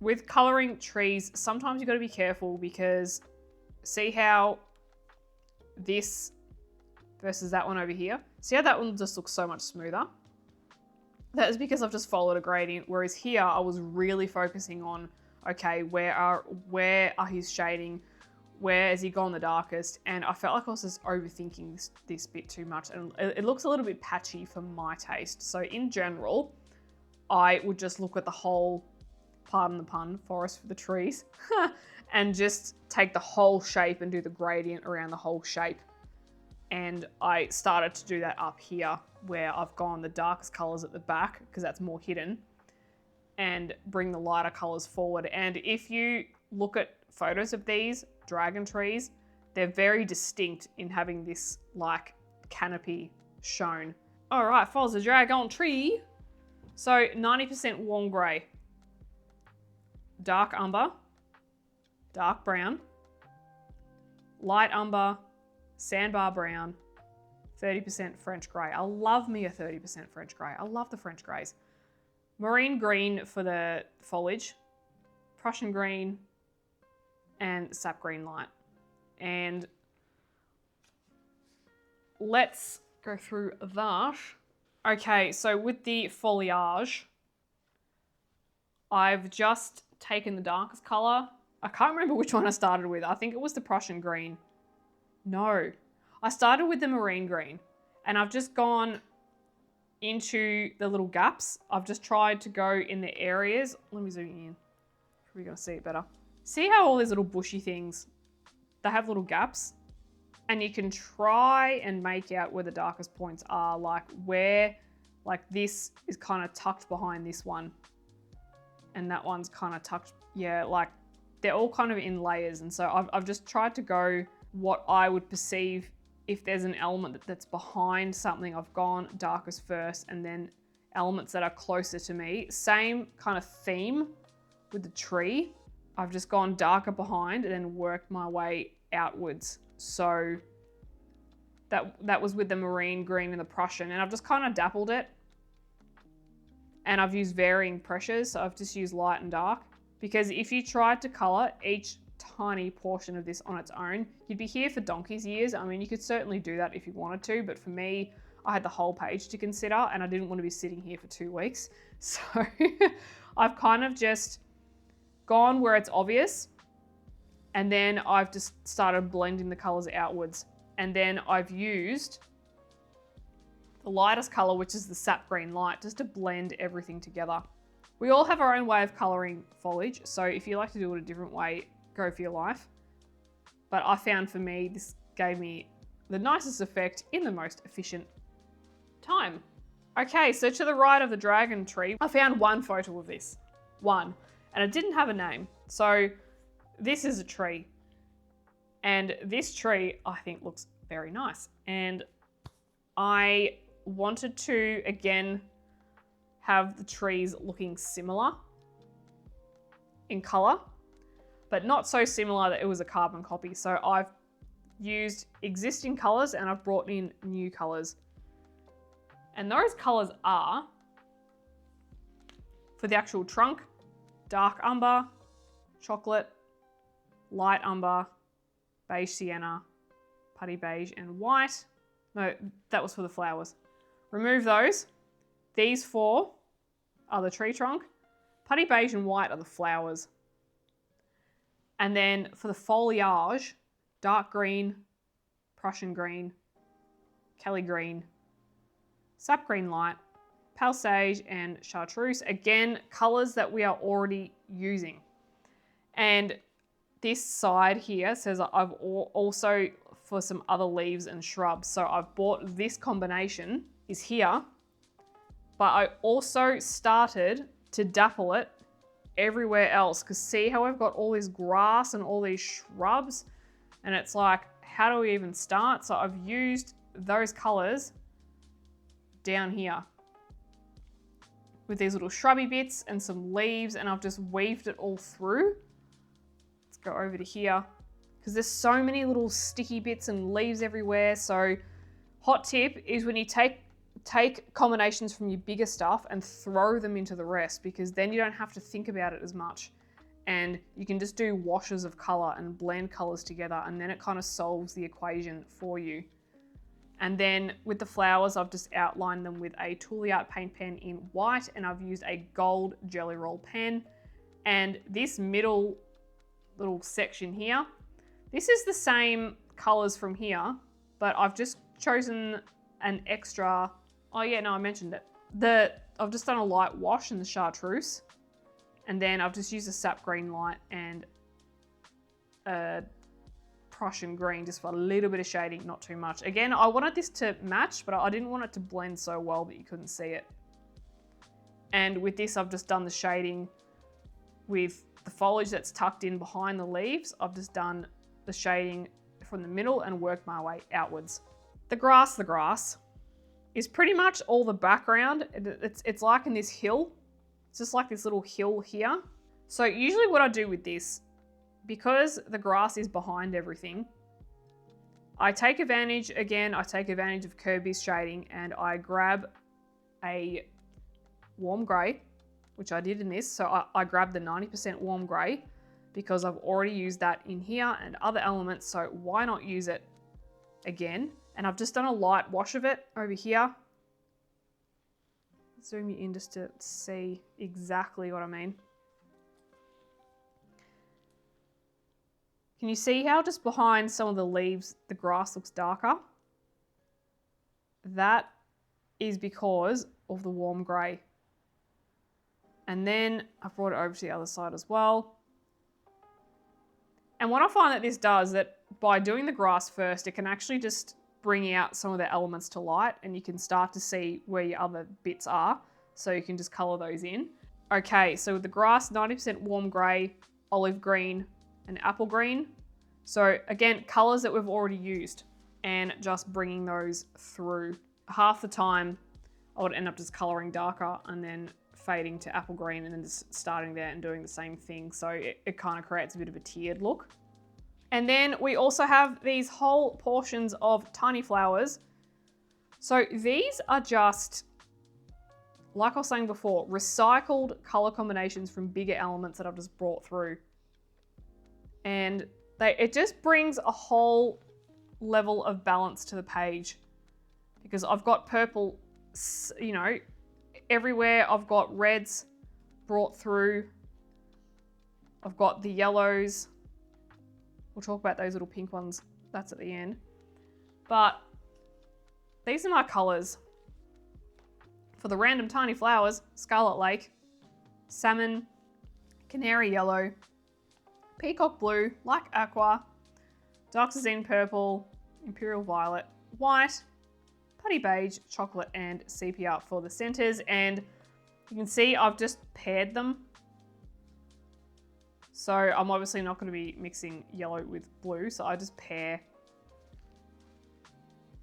with coloring trees, sometimes you got to be careful, because see how this versus that one over here? See how that one just looks so much smoother? That is because I've just followed a gradient, whereas here I was really focusing on, okay, where are his shading? Where has he gone the darkest? And I felt like I was just overthinking this bit too much, and it looks a little bit patchy for my taste. So in general, I would just look at the whole, pardon the pun, forest for the trees, and just take the whole shape and do the gradient around the whole shape. And I started to do that up here, where I've gone the darkest colors at the back, because that's more hidden, and bring the lighter colors forward. And if you look at photos of these dragon trees, they're very distinct in having this like canopy shown. All right, follows the dragon tree. So 90% warm gray, dark umber, dark brown, light umber, sandbar brown, 30% French grey. I love me a 30% French grey. I love the French greys. Marine green for the foliage, Prussian green, and sap green light. And let's go through that. Okay, so with the foliage, I've just taken the darkest colour. I can't remember which one I started with. I think it was the Prussian green. No, I started with the marine green, and I've just gone into the little gaps. I've just tried to go in the areas. Let me zoom in. We're going to see it better. See how all these little bushy things, they have little gaps, and you can try and make out where the darkest points are, like where, like this is kind of tucked behind this one, and that one's kind of tucked. Yeah, like they're all kind of in layers. And so I've just tried to go what I would perceive if there's an element that's behind something, I've gone darkest first, and then elements that are closer to me. Same kind of theme with the tree. I've just gone darker behind and then worked my way outwards. So that was with the marine green and the Prussian, and I've just kind of dappled it. And I've used varying pressures, so I've just used light and dark. Because if you tried to color each tiny portion of this on its own, you'd be here for donkey's years. I mean, you could certainly do that if you wanted to, but for me, I had the whole page to consider and I didn't want to be sitting here for 2 weeks. So I've kind of just gone where it's obvious, and then I've just started blending the colors outwards. And then I've used the lightest color, which is the sap green light, just to blend everything together. We all have our own way of coloring foliage, so if you like to do it a different way, go for your life. But I found for me, this gave me the nicest effect in the most efficient time. Okay, so to the right of the dragon tree, I found one photo of this. One. And it didn't have a name. So this is a tree. And this tree, I think, looks very nice. And I wanted to, again, have the trees looking similar in color, but not so similar that it was a carbon copy. So I've used existing colors and I've brought in new colors. And those colors are, for the actual trunk, dark umber, chocolate, light umber, beige sienna, putty beige, and white. No, that was for the flowers. Remove those. These 4 are the tree trunk. Putty beige and white are the flowers. And then for the foliage, dark green, Prussian green, Kelly green, sap green light, pale sage, and chartreuse. Again, colors that we are already using. And this side here says I've also for some other leaves and shrubs. So I've bought this combination is here, but I also started to dapple it everywhere else, because see how I've got all this grass and all these shrubs, and it's like, how do we even start? So I've used those colors down here with these little shrubby bits and some leaves, and I've just weaved it all through. Let's go over to here, because there's so many little sticky bits and leaves everywhere. So hot tip is when you take combinations from your bigger stuff and throw them into the rest, because then you don't have to think about it as much, and you can just do washes of color and blend colors together, and then it kind of solves the equation for you. And then with the flowers, I've just outlined them with a Tooliart paint pen in white, and I've used a gold jelly roll pen. And this middle little section here, this is the same colors from here, but I've just chosen an extra, oh yeah, no, I mentioned it. I've just done a light wash in the chartreuse, and then I've just used a sap green light and a Prussian green just for a little bit of shading, not too much. Again, I wanted this to match, but I didn't want it to blend so well that you couldn't see it. And with this, I've just done the shading with the foliage that's tucked in behind the leaves. I've just done the shading from the middle and worked my way outwards. The grass is pretty much all the background. It's like in this hill. It's just like this little hill here. So usually what I do with this, because the grass is behind everything, I take advantage of Kerby's shading, and I grab a warm grey, which I did in this. So I grabbed the 90% warm grey because I've already used that in here and other elements. So why not use it again? And I've just done a light wash of it over here. Zoom you in just to see exactly what I mean. Can you see how just behind some of the leaves, the grass looks darker? That is because of the warm grey. And then I've brought it over to the other side as well. And what I find that this does, that by doing the grass first, it can actually just bring out some of the elements to light, and you can start to see where your other bits are. So you can just colour those in. Okay, so with the grass, 90% warm grey, olive green, and apple green. So again, colours that we've already used. and just bringing those through. Half the time I would end up just colouring darker and then fading to apple green and then just starting there and doing the same thing. So it kind of creates a bit of a tiered look. And then we also have these whole portions of tiny flowers. So these are just, like I was saying before, recycled colour combinations from bigger elements that I've just brought through. And it just brings a whole level of balance to the page, because I've got purple, you know, everywhere. I've got reds brought through. I've got the yellows. We'll talk about those little pink ones. That's at the end. But these are my colours. For the random tiny flowers, Scarlet Lake, Salmon, Canary Yellow, Peacock Blue, Light Aqua, Dark Sazine Purple, Imperial Violet, White, Putty Beige, Chocolate, and Sepia for the centres. And you can see I've just paired them. So I'm obviously not going to be mixing yellow with blue, so I just pair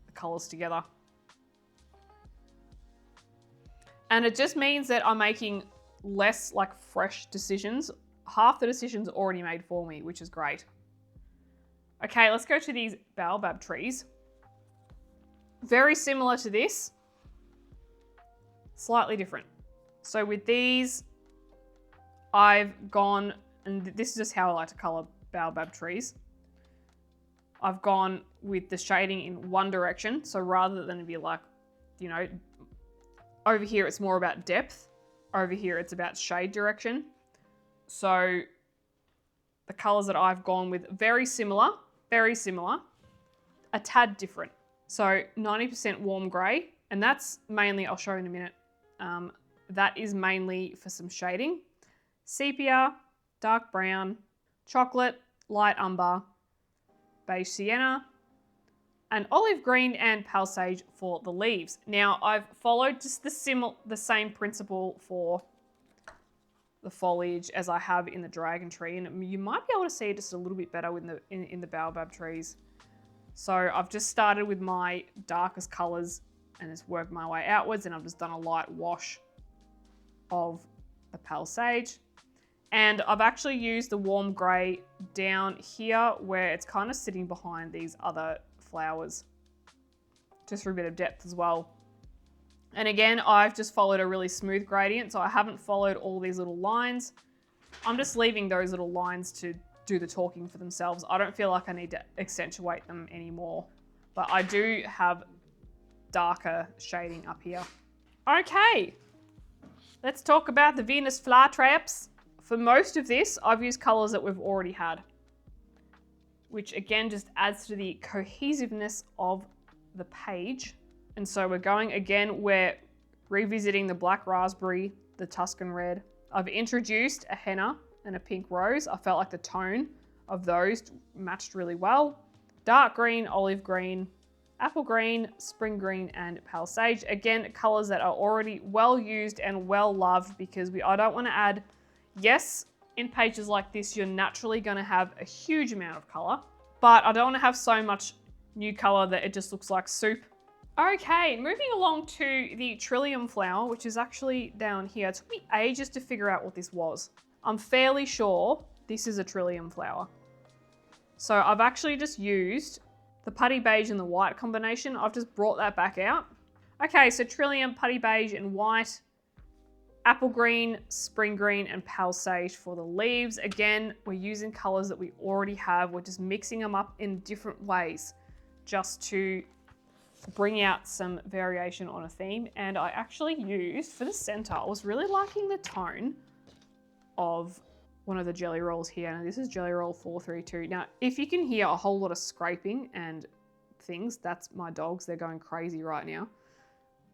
the colours together. And it just means that I'm making less like fresh decisions. Half the decisions are already made for me, which is great. Okay, let's go to these baobab trees. Very similar to this, slightly different. So with these, I've gone, and this is just how I like to colour baobab trees. I've gone with the shading in one direction. So rather than be like, you know, over here it's more about depth. Over here it's about shade direction. So the colours that I've gone with, very similar, a tad different. So 90% warm grey, and that's mainly, I'll show you in a minute, that is mainly for some shading. Sepia, dark brown, chocolate, light umber, beige sienna, and olive green and pale sage for the leaves. Now I've followed just the same principle for the foliage as I have in the dragon tree, and you might be able to see it just a little bit better in the baobab trees. So I've just started with my darkest colours and just worked my way outwards, and I've just done a light wash of the pale sage. And I've actually used the warm grey down here where it's kind of sitting behind these other flowers, just for a bit of depth as well. And again, I've just followed a really smooth gradient, so I haven't followed all these little lines. I'm just leaving those little lines to do the talking for themselves. I don't feel like I need to accentuate them anymore, but I do have darker shading up here. Okay, let's talk about the Venus flytraps. For most of this, I've used colours that we've already had, which again just adds to the cohesiveness of the page. And so we're going again, we're revisiting the black raspberry, the Tuscan red. I've introduced a henna and a pink rose. I felt like the tone of those matched really well. Dark green, olive green, apple green, spring green, and pale sage. Again, colors that are already well used and well loved, because I don't want to add, yes, in pages like this, you're naturally going to have a huge amount of color, but I don't want to have so much new color that it just looks like soup. Okay, moving along to the trillium flower, which is actually down here. It took me ages to figure out what this was. I'm fairly sure this is a trillium flower. So I've actually just used the putty beige and the white combination. I've just brought that back out. Okay, so trillium, putty beige and white, apple green, spring green, and pale sage for the leaves. Again, we're using colors that we already have. We're just mixing them up in different ways just to bring out some variation on a theme. And I actually used, for the center, I was really liking the tone of one of the jelly rolls here. Now this is jelly roll 432. Now, if you can hear a whole lot of scraping and things, that's my dogs. They're going crazy right now.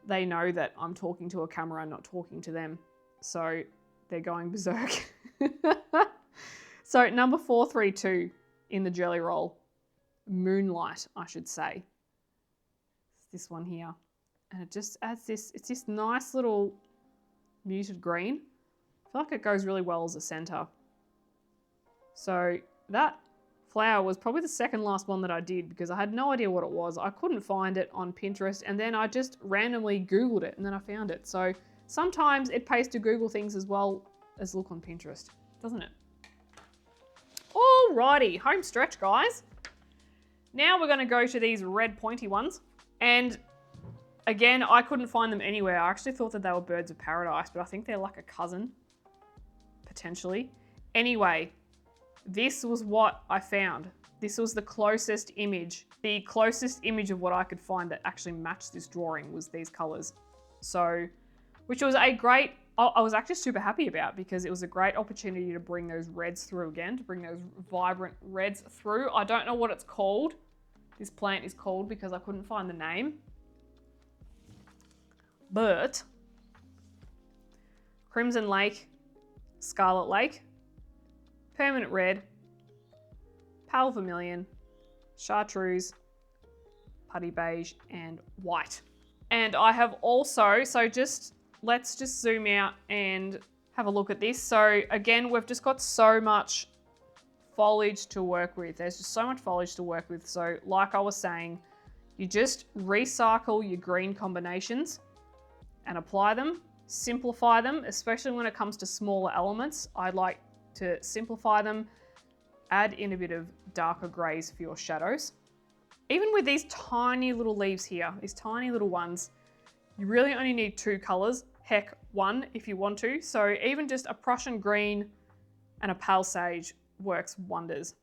They know that I'm talking to a camera and not talking to them. So they're going berserk. So number 432 in the jelly roll, Moonlight, I should say. This one here, and it just adds this, it's this nice little muted green. I feel like it goes really well as a center. So that flower was probably the second last one that I did because I had no idea what it was. I couldn't find it on Pinterest, and then I just randomly Googled it and then I found it. So sometimes it pays to Google things as well as look on Pinterest, doesn't it? Alrighty, home stretch, guys. Now we're going to go to these red pointy ones. And again, I couldn't find them anywhere. I actually thought that they were birds of paradise, but I think they're like a cousin, potentially. Anyway, this was what I found. This was the closest image. The closest image of what I could find that actually matched this drawing was these colors. So, which was a great, I was actually super happy about because it was a great opportunity to bring those reds through again, to bring those vibrant reds through. I don't know what it's called. This plant is called because I couldn't find the name. But Crimson Lake, Scarlet Lake, Permanent Red, Pale Vermilion, Chartreuse, Putty Beige, and White. And I have also, let's just zoom out and have a look at this. So again, we've just got so much foliage to work with. There's just so much foliage to work with. So like I was saying, you just recycle your green combinations and apply them, simplify them, especially when it comes to smaller elements. I'd like to simplify them, add in a bit of darker grays for your shadows. Even with these tiny little leaves here, these tiny little ones, you really only need 2 colors, heck, 1 if you want to. So even just a Prussian green and a pale sage works wonders.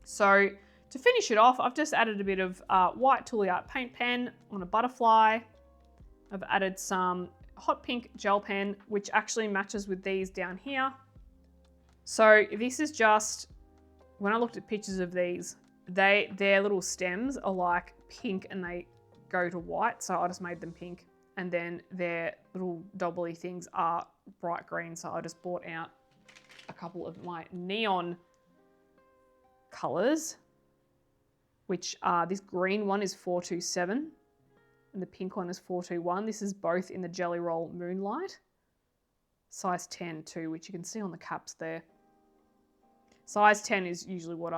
So to finish it off, I've just added a bit of white Tooliart paint pen on a butterfly. I've added some hot pink gel pen, which actually matches with these down here. So this is just, when I looked at pictures of these, their little stems are like pink and they go to white. So I just made them pink. And then their little doubly things are bright green. So I just brought out a couple of my neon colors, which are, this green one is 427 and the pink one is 421. This is both in the Jelly Roll Moonlight, size 10 too, which you can see on the caps there. Size 10 is usually what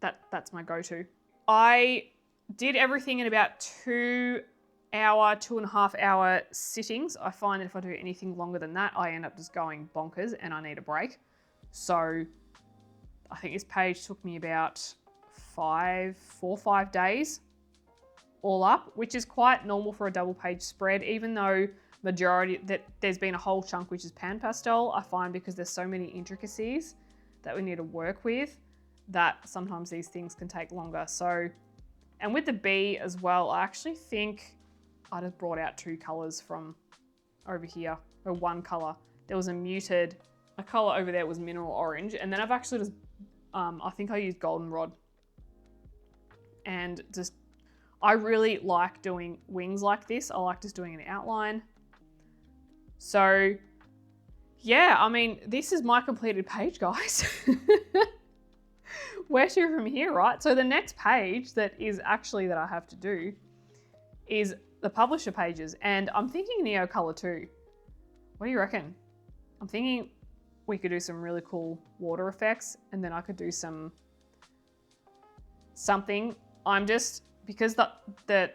that's my go-to. I did everything in about 2.5 hour sittings. I find that if I do anything longer than that, I end up just going bonkers and I need a break. So I think this page took me about 4 or 5 days all up, which is quite normal for a double page spread, even though majority that there's been a whole chunk which is PanPastel. I find because there's so many intricacies that we need to work with, that sometimes these things can take longer. So, and with the bee as well, I actually think I just brought out 2 colors from over here, or 1 color. There was a color over there was mineral orange, and then I've actually just, I think I used goldenrod. And just, I really like doing wings like this. I like just doing an outline. So yeah, I mean, this is my completed page, guys. Where to from here, right? So the next page that I have to do is the publisher pages, and I'm thinking Neo Color too. What do you reckon? I'm thinking we could do some really cool water effects, and then I could do something. I'm just, because the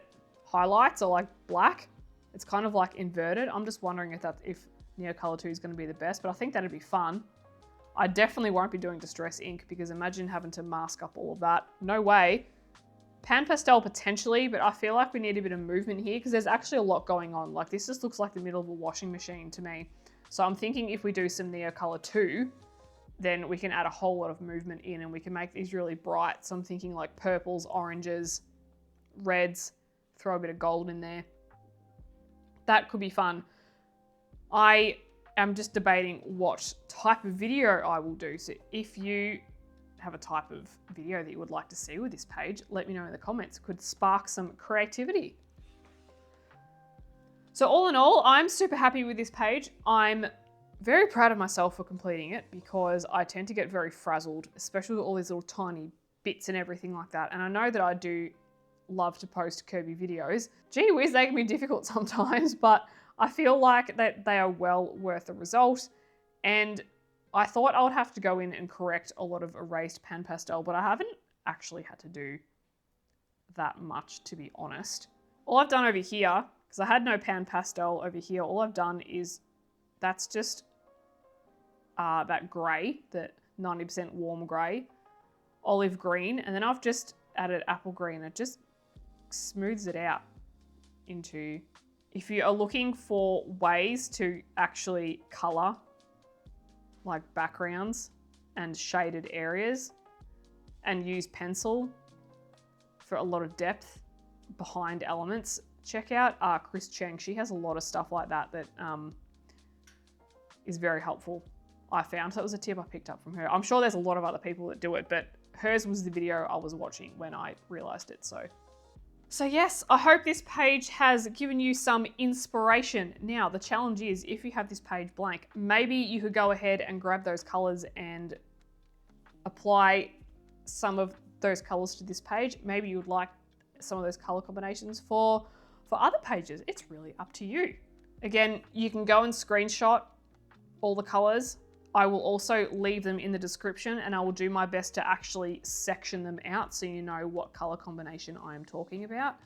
highlights are like black, it's kind of like inverted. I'm just wondering if Neo Color 2 is going to be the best, but I think that'd be fun. I definitely won't be doing Distress ink because imagine having to mask up all of that. No way. PanPastel potentially, but I feel like we need a bit of movement here because there's actually a lot going on. Like this just looks like the middle of a washing machine to me. So I'm thinking if we do some Neo Color 2, then we can add a whole lot of movement in and we can make these really bright. So I'm thinking like purples, oranges, reds, throw a bit of gold in there. That could be fun. I am just debating what type of video I will do. So if you have a type of video that you would like to see with this page, let me know in the comments. It could spark some creativity. So all in all, I'm super happy with this page. I'm very proud of myself for completing it because I tend to get very frazzled, especially with all these little tiny bits and everything like that. And I know that I do love to post Kerby videos. Gee whiz, they can be difficult sometimes, but I feel like that they are well worth the result. And I thought I would have to go in and correct a lot of erased PanPastel, but I haven't actually had to do that much, to be honest. All I've done over here, because I had no PanPastel over here, all I've done is, that's just that grey, that 90% warm grey, olive green, and then I've just added apple green. It just smooths it out into, if you are looking for ways to actually colour like backgrounds and shaded areas and use pencil for a lot of depth behind elements, check out Chris Cheng. She has a lot of stuff like that that is very helpful, I found. So that was a tip I picked up from her. I'm sure there's a lot of other people that do it, but hers was the video I was watching when I realized it. So yes, I hope this page has given you some inspiration. Now, the challenge is, if you have this page blank, maybe you could go ahead and grab those colors and apply some of those colors to this page. Maybe you would like some of those color combinations for other pages. It's really up to you. Again, you can go and screenshot all the colors. I will also leave them in the description, and I will do my best to actually section them out so you know what color combination I am talking about.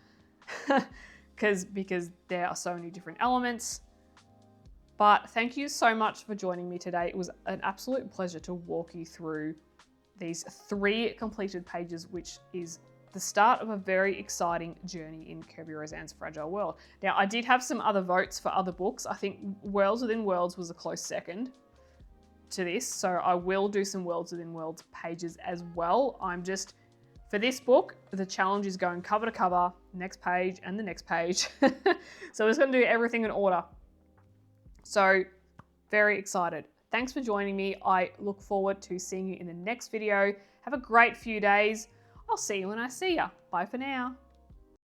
because there are so many different elements. But thank you so much for joining me today. It was an absolute pleasure to walk you through these 3 completed pages, which is the start of a very exciting journey in Kerby Rosanes Fragile World. Now, I did have some other votes for other books. I think Worlds Within Worlds was a close second to this, so I will do some Worlds Within Worlds pages as well. For this book, the challenge is going cover to cover, next page and the next page. So I'm just going to do everything in order. So very excited. Thanks for joining me. I look forward to seeing you in the next video. Have a great few days. I'll see you when I see ya. Bye for now.